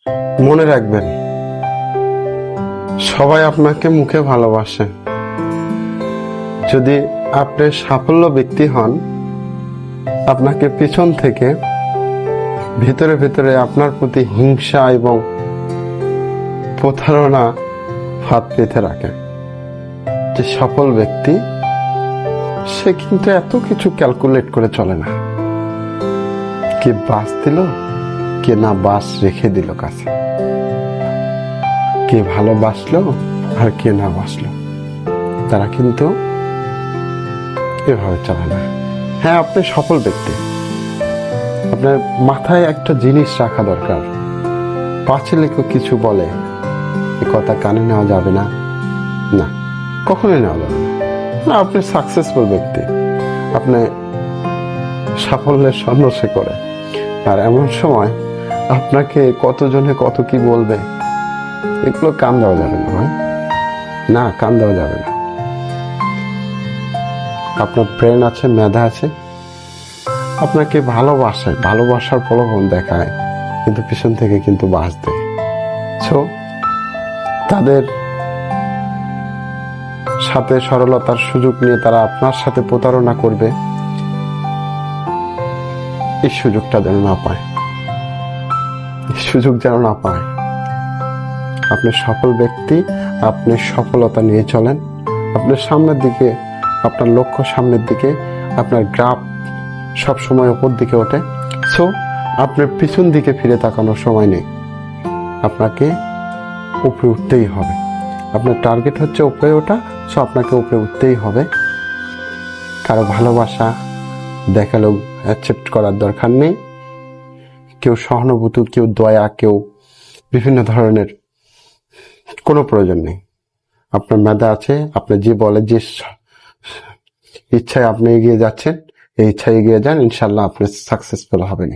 মনে রাখবেন, সবাই আপনাকে মুখে ভালোবাসে, যদি আপনি সাফল্য ব্যক্তি হন, আপনাকে পিছন থেকে ভিতরে ভিতরে আপনার প্রতি হিংসা এবং প্রতারণা ফাঁদ পেতে রাখে। যে সফল ব্যক্তি, সে কিন্তু এত কিছু ক্যালকুলেট করে চলে না। কে বাস দিল, কে না বাস রেখে দিল কাছে, কে ভালোবাসলো আর কে না বাসলো, তারা কিন্তু এভাবে চলে না। হ্যাঁ, আপনি সফল ব্যক্তি, আপনার মাথায় একটা জিনিস রাখা দরকার, পাঁচিলে কেউ কিছু বলে এ কথা কানে নেওয়া যাবে না, না, কখনোই নেওয়া যাবে না। আপনি সাকসেসফুল ব্যক্তি, আপনি সাফল্যের সন্ন্যাসে করে, আর এমন সময় আপনাকে কতজনে কত কি বলবে, এগুলো কান দেওয়া যাবে না ভাই, না, কান দেওয়া যাবে না। আপনার ব্রেন আছে, মেধা আছে, আপনাকে ভালোবাসে, ভালোবাসার প্রলোভন দেখায়, কিন্তু পিছন থেকে কিন্তু বাস দেয়। সো তাদের সাথে সরলতার সুযোগ নিয়ে তারা আপনার সাথে প্রতারণা করবে, এই সুযোগটা যেন না পায়, এই সুযোগ যেন না পায়। আপনি সফল ব্যক্তি, আপনি সফলতা নিয়ে চলেন, আপনার সামনের দিকে, আপনার লক্ষ্য সামনের দিকে, আপনার গ্রাফ সব সময় উপর দিকে ওঠে। সো আপনার পিছন দিকে ফিরে তাকানোর সময় নেই, আপনাকে উপরে উঠতেই হবে। আপনার টার্গেট হচ্ছে উপরে ওঠা, সো আপনাকে উপরে উঠতেই হবে। কারো ভালোবাসা দেখালেও অ্যাকসেপ্ট করার দরকার নেই, কেউ সহানুভূতি, কেউ দয়া, কেউ বিভিন্ন ধরনের কোনো প্রয়োজন নেই। আপনার মেধা আছে, আপনি যে বলে যে ইচ্ছায় আপনি এগিয়ে যাচ্ছেন, এই ইচ্ছায় এগিয়ে যান, ইনশাল্লাহ আপনি সাকসেসফুল হবেন।